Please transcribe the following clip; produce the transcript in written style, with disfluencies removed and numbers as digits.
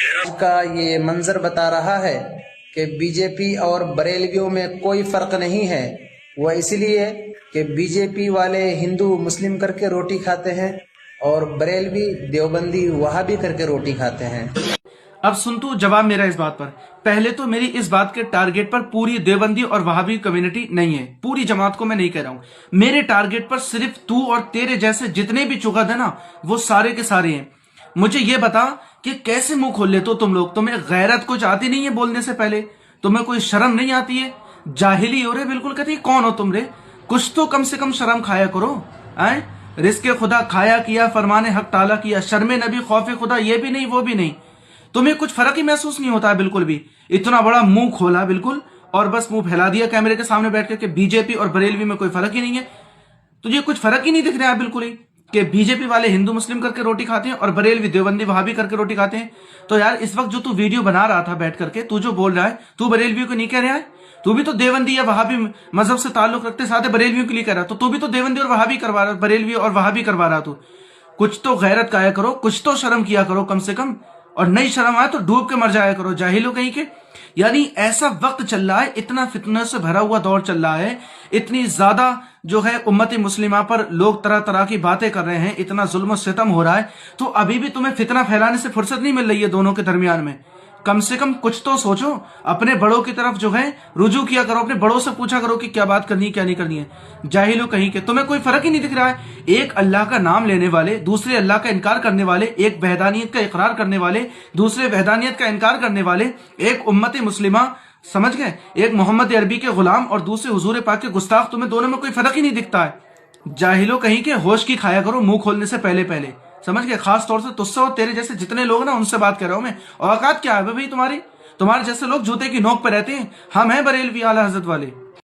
آج کا یہ منظر بتا رہا ہے کہ بی جے پی اور بریلویوں میں کوئی فرق نہیں ہے، وہ اس لیے کہ بی جے پی والے ہندو مسلم کر کے روٹی کھاتے ہیں اور بریلوی دیوبندی وہابی کر کے روٹی کھاتے ہیں۔ اب سن تو جواب میرا اس بات پر۔ پہلے تو میری اس بات کے ٹارگٹ پر پوری دیوبندی اور وہابی کمیونٹی نہیں ہے، پوری جماعت کو میں نہیں کہہ رہا ہوں، میرے ٹارگٹ پر صرف تو اور تیرے جیسے جتنے بھی چغد ہیں نا وہ سارے کے سارے ہیں۔ مجھے یہ بتا کہ کیسے منہ کھول لیتے ہو تم لوگ؟ تمہیں غیرت کچھ آتی نہیں ہے بولنے سے پہلے؟ تمہیں کوئی شرم نہیں آتی ہے؟ جاہلی ہو رہے بالکل، کہتی کون ہو تم رے؟ کچھ تو کم سے کم شرم کھایا کرو۔ رزق خدا کھایا کیا، فرمان حق ٹالا کیا، شرم نبی خوف خدا یہ بھی نہیں وہ بھی نہیں۔ تمہیں کچھ فرق ہی محسوس نہیں ہوتا ہے بالکل بھی؟ اتنا بڑا منہ کھولا بالکل، اور بس منہ پھیلا دیا کیمرے کے سامنے بیٹھ کے کہ بی جے پی اور بریلوی میں کوئی فرق ہی نہیں ہے۔ تجھے کچھ فرق ہی نہیں دکھ رہا ہے بالکل ہی کہ بی جے پی والے ہندو مسلم کر کے روٹی کھاتے ہیں اور بریلوی دیوبندی وہابی کر کے روٹی کھاتے ہیں۔ تو یار اس وقت جو تو ویڈیو بنا رہا تھا بیٹھ کر کے، تو جو بول رہا ہے، تو بریلویوں کو نہیں کہہ رہا ہے؟ تو بھی تو دیوبندی یا وہابی مذہب سے تعلق رکھتے ساتھ بریلویوں کے لیے کہہ رہا، تو بھی تو دیوبندی اور وہابی کروا رہا، بریلوی اور وہابی کروا رہا۔ تو کچھ تو غیرت کایا کرو، کچھ تو شرم کیا کرو کم سے کم، اور نہیں شرم آئے تو ڈوب کے مر جایا کرو جاہلو کہیں کے۔ یعنی ایسا وقت چل رہا ہے، اتنا فتنہ سے بھرا ہوا دور چل رہا ہے، اتنی زیادہ جو ہے امت مسلمہ پر لوگ طرح طرح کی باتیں کر رہے ہیں، اتنا ظلم و ستم ہو رہا ہے، تو ابھی بھی تمہیں فتنہ پھیلانے سے فرصت نہیں مل رہی ہے دونوں کے درمیان میں۔ کم سے کم کچھ تو سوچو، اپنے بڑوں کی طرف جو ہے رجوع کیا کرو، اپنے بڑوں سے پوچھا کرو کہ کیا بات کرنی ہے کیا نہیں کرنی ہے۔ جاہلو کہیں کہ تمہیں کوئی فرق ہی نہیں دکھ رہا ہے؟ ایک اللہ کا نام لینے والے، دوسرے اللہ کا انکار کرنے والے، ایک وحدانیت کا اقرار کرنے والے، دوسرے وحدانیت کا انکار کرنے والے، ایک امت مسلمہ، سمجھ گئے، ایک محمد عربی کے غلام اور دوسرے حضور پاک کے گستاخ، تمہیں دونوں میں کوئی فرق ہی نہیں دکھتا ہے۔ جاہلو کہیں کہ ہوش کی کھایا کرو منہ کھولنے سے پہلے پہلے، سمجھ گئے؟ خاص طور سے تجھ سے اور تیرے جیسے جتنے لوگ نا ان سے بات کر رہا ہوں میں۔ اوقات کیا ہے بھائی تمہاری؟ تمہارے جیسے لوگ جوتے کی نوک پہ رہتے ہیں، ہم ہیں بریلوی اعلی حضرت والے۔